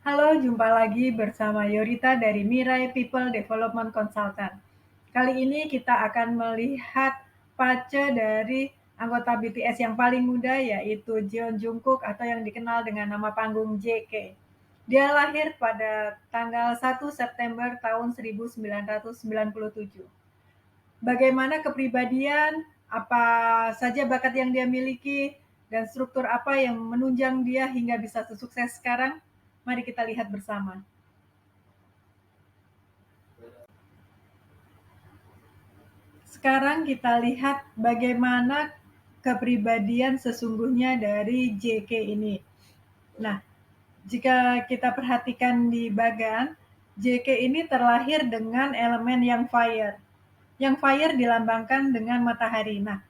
Halo, jumpa lagi bersama Yorita dari Mirai People Development Consultant. Kali ini kita akan melihat pace dari anggota BTS yang paling muda, yaitu Jeon Jungkook atau yang dikenal dengan nama panggung JK. Dia lahir pada tanggal 1 September tahun 1997. Bagaimana kepribadian, apa saja bakat yang dia miliki, dan struktur apa yang menunjang dia hingga bisa sesukses sekarang? Mari kita lihat bersama. Sekarang kita lihat bagaimana kepribadian sesungguhnya dari JK ini. Nah, jika kita perhatikan di bagan, JK ini terlahir dengan elemen yang fire. Yang fire dilambangkan dengan matahari. Nah,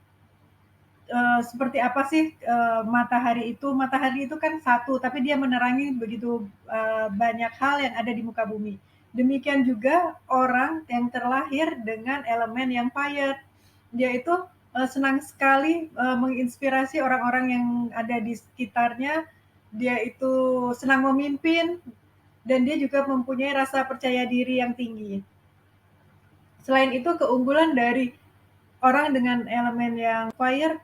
seperti apa sih matahari itu? Matahari itu kan satu, tapi dia menerangi begitu banyak hal yang ada di muka bumi. Demikian juga orang yang terlahir dengan elemen yang fire. Dia itu senang sekali menginspirasi orang-orang yang ada di sekitarnya. Dia itu senang memimpin dan dia juga mempunyai rasa percaya diri yang tinggi. Selain itu, keunggulan dari orang dengan elemen yang fire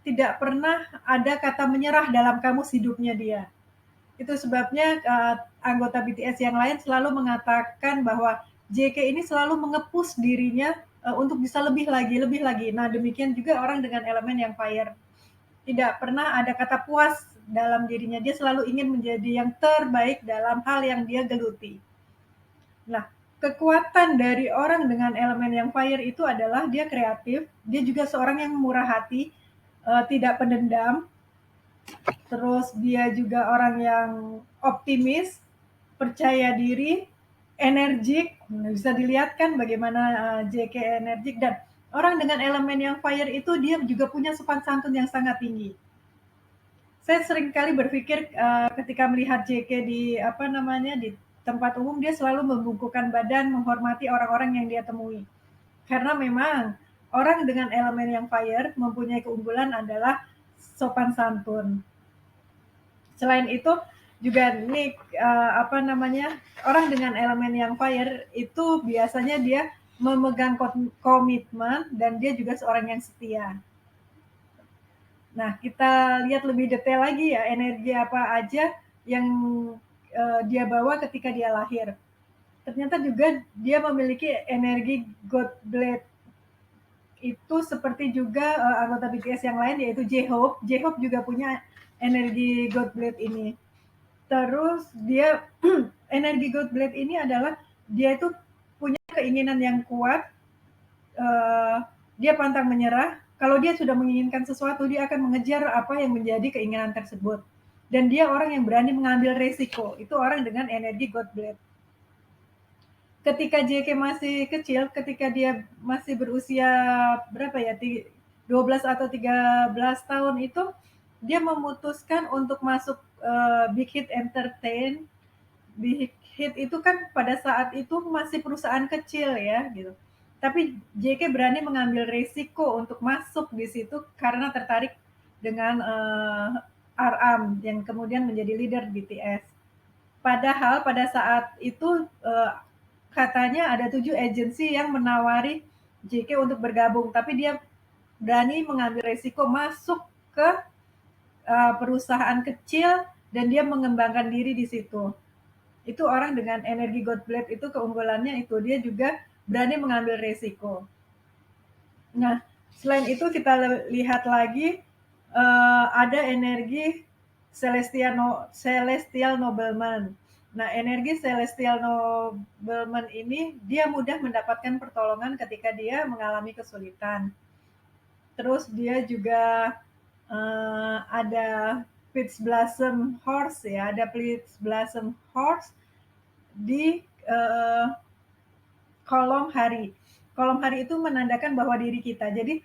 tidak pernah ada kata menyerah dalam kamus hidupnya dia. Itu sebabnya anggota BTS yang lain selalu mengatakan bahwa JK ini selalu mengepus dirinya untuk bisa lebih lagi, lebih lagi. Nah, demikian juga orang dengan elemen yang fire. Tidak pernah ada kata puas dalam dirinya. Dia selalu ingin menjadi yang terbaik dalam hal yang dia geluti. Nah, kekuatan dari orang dengan elemen yang fire itu adalah dia kreatif, dia juga seorang yang murah hati, tidak pendendam, terus dia juga orang yang optimis, percaya diri, energik. Nah, bisa dilihat kan bagaimana JK energik, dan orang dengan elemen yang fire itu dia juga punya sopan santun yang sangat tinggi. Saya sering kali berpikir ketika melihat JK di apa namanya di tempat umum, dia selalu membungkukkan badan menghormati orang-orang yang dia temui. Karena memang orang dengan elemen yang fire mempunyai keunggulan adalah sopan santun. Selain itu juga nih apa namanya, orang dengan elemen yang fire itu biasanya dia memegang komitmen dan dia juga seorang yang setia. Nah, kita lihat lebih detail lagi ya, energi apa aja yang dia bawa ketika dia lahir. Ternyata juga dia memiliki energi God Blade. Itu seperti juga anggota BTS yang lain, yaitu J-Hope. J-Hope juga punya energi God Blade ini. Terus dia energi God Blade ini adalah dia itu punya keinginan yang kuat, uh, dia pantang menyerah. Kalau dia sudah menginginkan sesuatu, dia akan mengejar apa yang menjadi keinginan tersebut. Dan dia orang yang berani mengambil resiko. Itu orang dengan energi God Blade. Ketika JK masih kecil, ketika dia masih berusia berapa ya, 12 atau 13 tahun itu, dia memutuskan untuk masuk Big Hit Entertain. Big Hit itu kan pada saat itu masih perusahaan kecil ya gitu. Tapi JK berani mengambil resiko untuk masuk di situ karena tertarik dengan RM yang kemudian menjadi leader BTS. Padahal pada saat itu katanya ada 7 agensi yang menawari JK untuk bergabung, tapi dia berani mengambil resiko masuk ke perusahaan kecil dan dia mengembangkan diri di situ. Itu orang dengan energi God Blade itu keunggulannya itu dia juga berani mengambil resiko. Nah, selain itu kita lihat lagi ada energi celestial nobleman. Nah, energi celestial nobleman ini dia mudah mendapatkan pertolongan ketika dia mengalami kesulitan. Terus dia juga ada Peach Blossom Horse ya, ada Peach Blossom Horse di kolom hari. Kolom hari itu menandakan bahwa diri kita. Jadi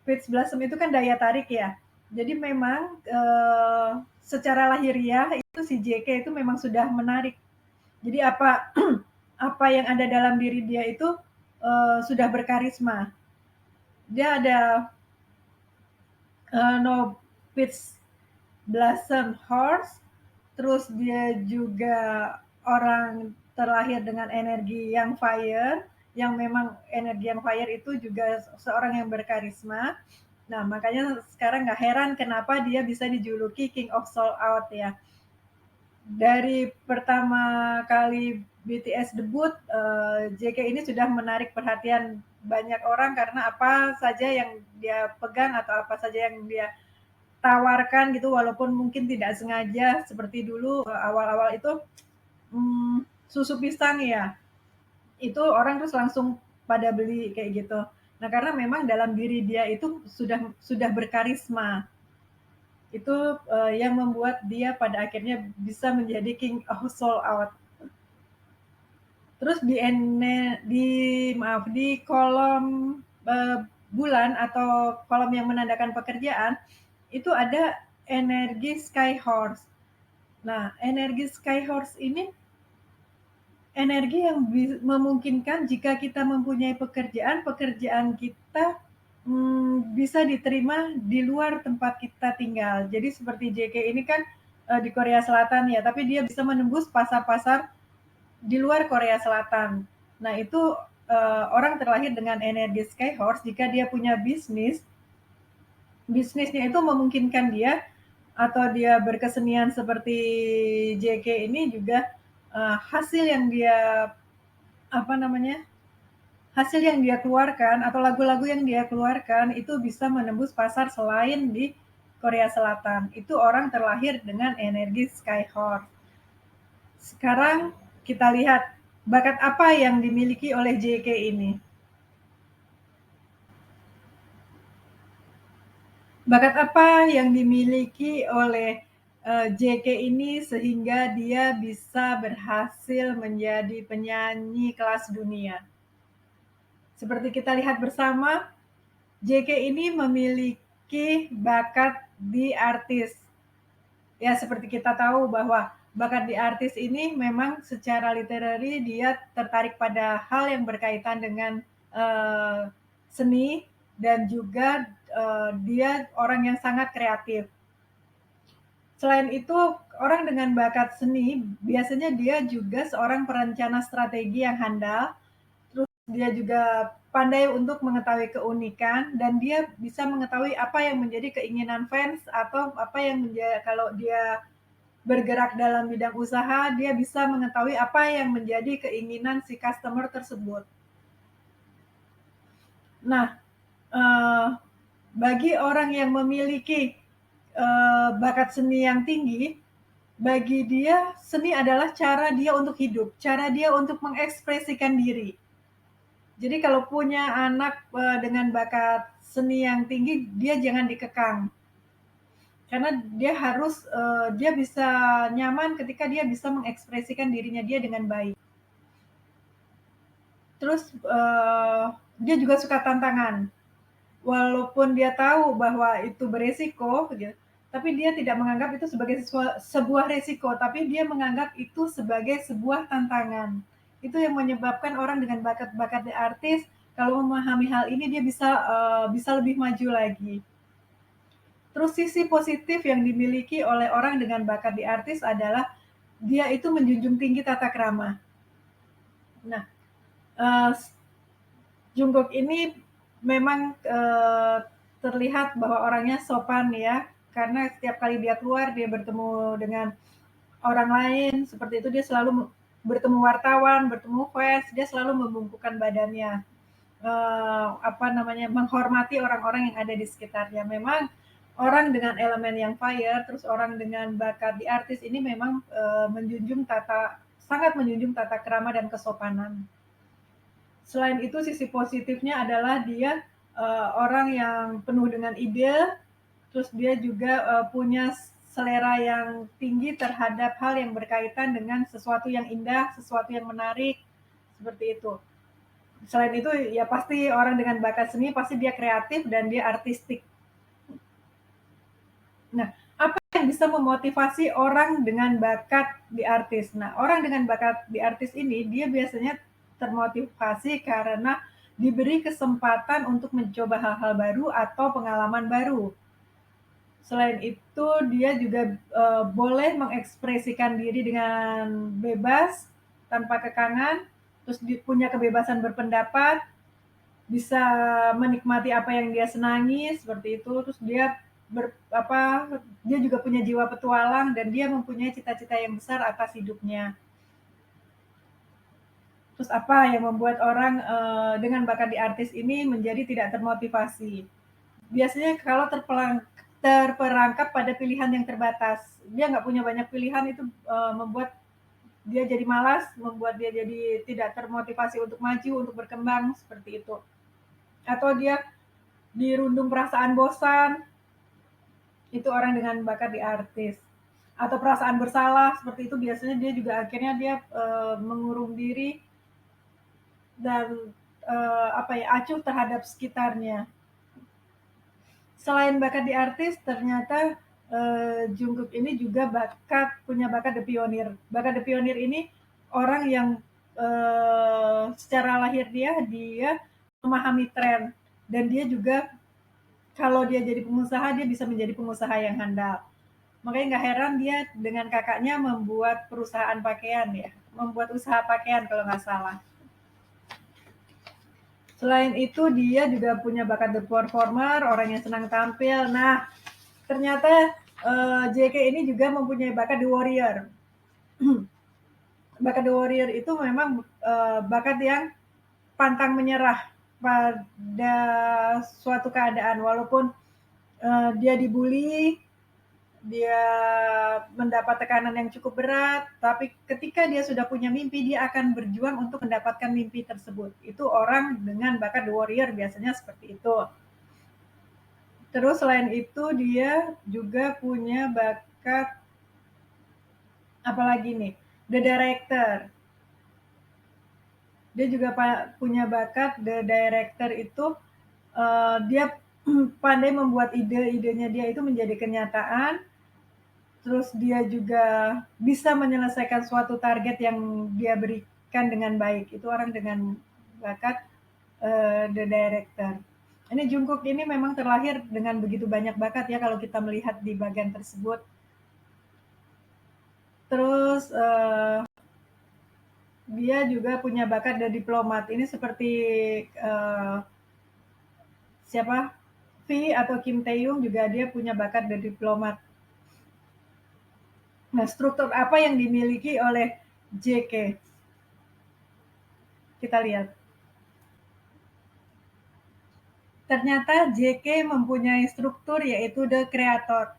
Peach Blossom itu kan daya tarik ya. Jadi memang secara lahiriah itu si JK itu memang sudah menarik. Jadi apa apa yang ada dalam diri dia itu sudah berkarisma. Dia ada no Peach Blossom Horse, terus dia juga orang terlahir dengan energi yang fire, yang memang energi yang fire itu juga seorang yang berkarisma. Nah, makanya sekarang nggak heran kenapa dia bisa dijuluki King of Soul Out ya. Dari pertama kali BTS debut, JK ini sudah menarik perhatian banyak orang karena apa saja yang dia pegang atau apa saja yang dia tawarkan gitu, walaupun mungkin tidak sengaja seperti dulu awal-awal itu susu pisang ya, itu orang terus langsung pada beli kayak gitu. Nah karena memang dalam diri dia itu sudah berkarisma, itu yang membuat dia pada akhirnya bisa menjadi King of Soul Out. Terus di kolom eh, bulan atau kolom yang menandakan pekerjaan itu ada energi Sky Horse. Nah, energi Sky Horse ini energi yang memungkinkan jika kita mempunyai pekerjaan kita bisa diterima di luar tempat kita tinggal. Jadi seperti JK ini kan di Korea Selatan ya, tapi dia bisa menembus pasar-pasar di luar Korea Selatan. Nah itu orang terlahir dengan energi Sky Horse jika dia punya bisnisnya itu memungkinkan dia atau dia berkesenian seperti JK ini juga hasil yang dia apa namanya hasil yang dia keluarkan atau lagu-lagu yang dia keluarkan itu bisa menembus pasar selain di Korea Selatan. Itu orang terlahir dengan energi Skyhorse. Sekarang kita lihat bakat apa yang dimiliki oleh JK ini. Bakat apa yang dimiliki oleh JK ini sehingga dia bisa berhasil menjadi penyanyi kelas dunia. Seperti kita lihat bersama, JK ini memiliki bakat di artis. Ya, seperti kita tahu bahwa bakat di artis ini memang secara literary dia tertarik pada hal yang berkaitan dengan uh, seni dan juga dia orang yang sangat kreatif. Selain itu, orang dengan bakat seni biasanya dia juga seorang perencana strategi yang handal. Terus dia juga pandai untuk mengetahui keunikan dan dia bisa mengetahui apa yang menjadi keinginan fans atau apa yang menjadi kalau dia bergerak dalam bidang usaha, dia bisa mengetahui apa yang menjadi keinginan si customer tersebut. Nah, eh, bagi orang yang memiliki bakat seni yang tinggi, bagi dia seni adalah cara dia untuk hidup, cara dia untuk mengekspresikan diri. Jadi kalau punya anak dengan bakat seni yang tinggi, dia jangan dikekang. Karena dia harus dia bisa nyaman ketika dia bisa mengekspresikan dirinya dia dengan baik. Terus dia juga suka tantangan. Walaupun dia tahu bahwa itu beresiko, gitu, tapi dia tidak menganggap itu sebagai sebuah resiko, tapi dia menganggap itu sebagai sebuah tantangan. Itu yang menyebabkan orang dengan bakat-bakat di artis kalau memahami hal ini dia bisa lebih maju lagi. Terus sisi positif yang dimiliki oleh orang dengan bakat di artis adalah dia itu menjunjung tinggi tata krama. Nah, uh, Jungkook ini memang terlihat bahwa orangnya sopan ya, karena setiap kali dia keluar dia bertemu dengan orang lain seperti itu dia selalu bertemu wartawan, bertemu fans, dia selalu membungkukkan badannya, apa namanya menghormati orang-orang yang ada di sekitarnya. Memang orang dengan elemen yang fire, terus orang dengan bakat di artis ini memang sangat menjunjung tata krama dan kesopanan. Selain itu sisi positifnya adalah dia orang yang penuh dengan ide, terus dia juga punya selera yang tinggi terhadap hal yang berkaitan dengan sesuatu yang indah, sesuatu yang menarik, seperti itu. Selain itu ya pasti orang dengan bakat seni pasti dia kreatif dan dia artistik. Nah, apa yang bisa memotivasi orang dengan bakat di artis? Nah, orang dengan bakat di artis ini dia biasanya termotivasi karena diberi kesempatan untuk mencoba hal-hal baru atau pengalaman baru. Selain itu dia juga boleh mengekspresikan diri dengan bebas tanpa kekangan, terus punya kebebasan berpendapat, bisa menikmati apa yang dia senangi seperti itu, terus dia dia juga punya jiwa petualang dan dia mempunyai cita-cita yang besar atas hidupnya. Terus apa yang membuat orang dengan bakat di artis ini menjadi tidak termotivasi? Biasanya kalau terperangkap pada pilihan yang terbatas, dia nggak punya banyak pilihan, itu membuat dia jadi malas, membuat dia jadi tidak termotivasi untuk maju, untuk berkembang seperti itu. Atau dia dirundung perasaan bosan, itu orang dengan bakat di artis. Atau perasaan bersalah seperti itu, biasanya dia juga akhirnya dia mengurung diri dan acuh terhadap sekitarnya. Selain bakat di artis, ternyata Jungkook ini juga punya bakat The Pioneer. Bakat The Pioneer ini orang yang secara lahir dia memahami tren, dan dia juga kalau dia jadi pengusaha, dia bisa menjadi pengusaha yang handal. Makanya nggak heran dia dengan kakaknya membuat perusahaan pakaian, ya, membuat usaha pakaian kalau nggak salah. Selain itu dia juga punya bakat the performer, orang yang senang tampil. Nah, ternyata JK ini juga mempunyai bakat the warrior. Bakat the warrior itu memang bakat yang pantang menyerah pada suatu keadaan, walaupun dia dibully, dia mendapat tekanan yang cukup berat, tapi ketika dia sudah punya mimpi, dia akan berjuang untuk mendapatkan mimpi tersebut. Itu orang dengan bakat the warrior biasanya seperti itu. Terus selain itu dia juga punya bakat apalagi nih, the director. Dia juga punya bakat the director itu dia pandai membuat ide-idenya dia itu menjadi kenyataan. Terus dia juga bisa menyelesaikan suatu target yang dia berikan dengan baik. Itu orang dengan bakat the director. Ini Jungkook ini memang terlahir dengan begitu banyak bakat, ya, kalau kita melihat di bagian tersebut. Terus dia juga punya bakat the diplomat. Ini seperti siapa? V atau Kim Taeyong, juga dia punya bakat the diplomat. Nah, struktur apa yang dimiliki oleh JK? Kita lihat. Ternyata JK mempunyai struktur, yaitu the creator.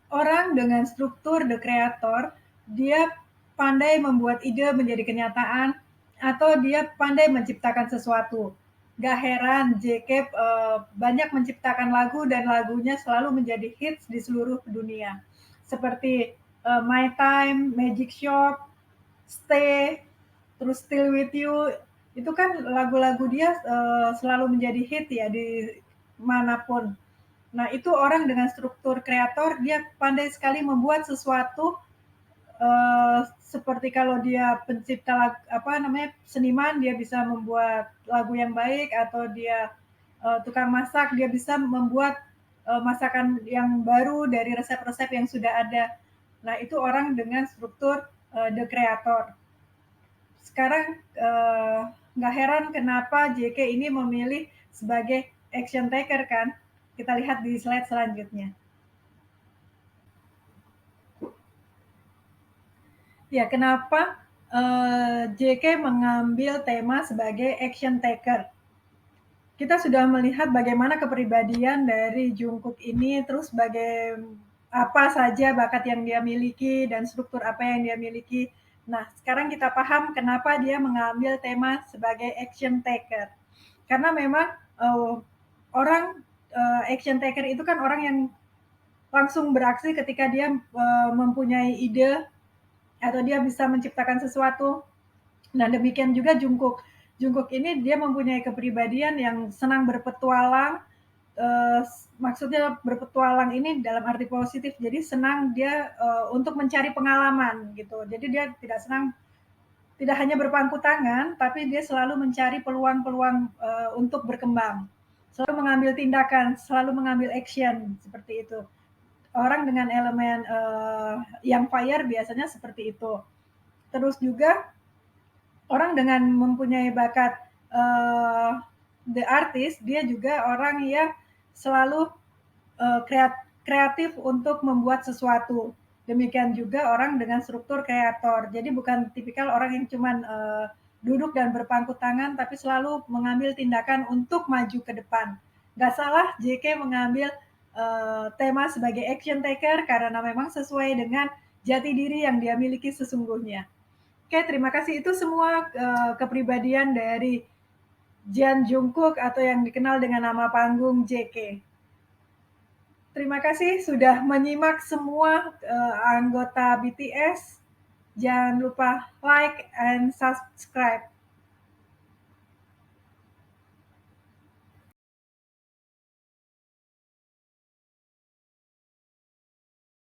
Orang dengan struktur the creator, dia pandai membuat ide menjadi kenyataan, atau dia pandai menciptakan sesuatu. Gak heran JK banyak menciptakan lagu dan lagunya selalu menjadi hits di seluruh dunia. Seperti My Time, Magic Shop, Stay, terus Still With You, itu kan lagu-lagu dia selalu menjadi hit, ya, di manapun. Nah, itu orang dengan struktur kreator, dia pandai sekali membuat sesuatu, seperti kalau dia pencipta seniman, dia bisa membuat lagu yang baik, atau dia tukang masak, dia bisa membuat masakan yang baru dari resep-resep yang sudah ada. Nah, itu orang dengan struktur the creator. Sekarang nggak heran kenapa JK ini memilih sebagai action taker, kan? Kita lihat di slide selanjutnya. Ya, kenapa JK mengambil tema sebagai action taker? Kita sudah melihat bagaimana kepribadian dari Jungkook ini, terus apa saja bakat yang dia miliki dan struktur apa yang dia miliki. Nah, sekarang kita paham kenapa dia mengambil tema sebagai action taker. Karena memang orang action taker itu kan orang yang langsung beraksi ketika dia mempunyai ide atau dia bisa menciptakan sesuatu. Nah, demikian juga Jungkook. Jungkook ini dia mempunyai kepribadian yang senang berpetualang. Maksudnya berpetualang ini dalam arti positif. Jadi senang dia untuk mencari pengalaman gitu. Jadi dia tidak hanya berpangku tangan, tapi dia selalu mencari peluang-peluang untuk berkembang. Selalu mengambil tindakan, selalu mengambil action seperti itu. orang dengan elemen yang fire biasanya seperti itu. Terus juga orang dengan mempunyai bakat the artist, dia juga orang yang selalu kreatif untuk membuat sesuatu. Demikian juga orang dengan struktur kreator. Jadi bukan tipikal orang yang cuman duduk dan berpangku tangan, tapi selalu mengambil tindakan untuk maju ke depan. Gak salah JK mengambil tema sebagai action taker karena memang sesuai dengan jati diri yang dia miliki sesungguhnya. Oke, terima kasih. Itu semua kepribadian dari Jang Jungkook atau yang dikenal dengan nama panggung JK. Terima kasih sudah menyimak semua anggota BTS. Jangan lupa like and subscribe.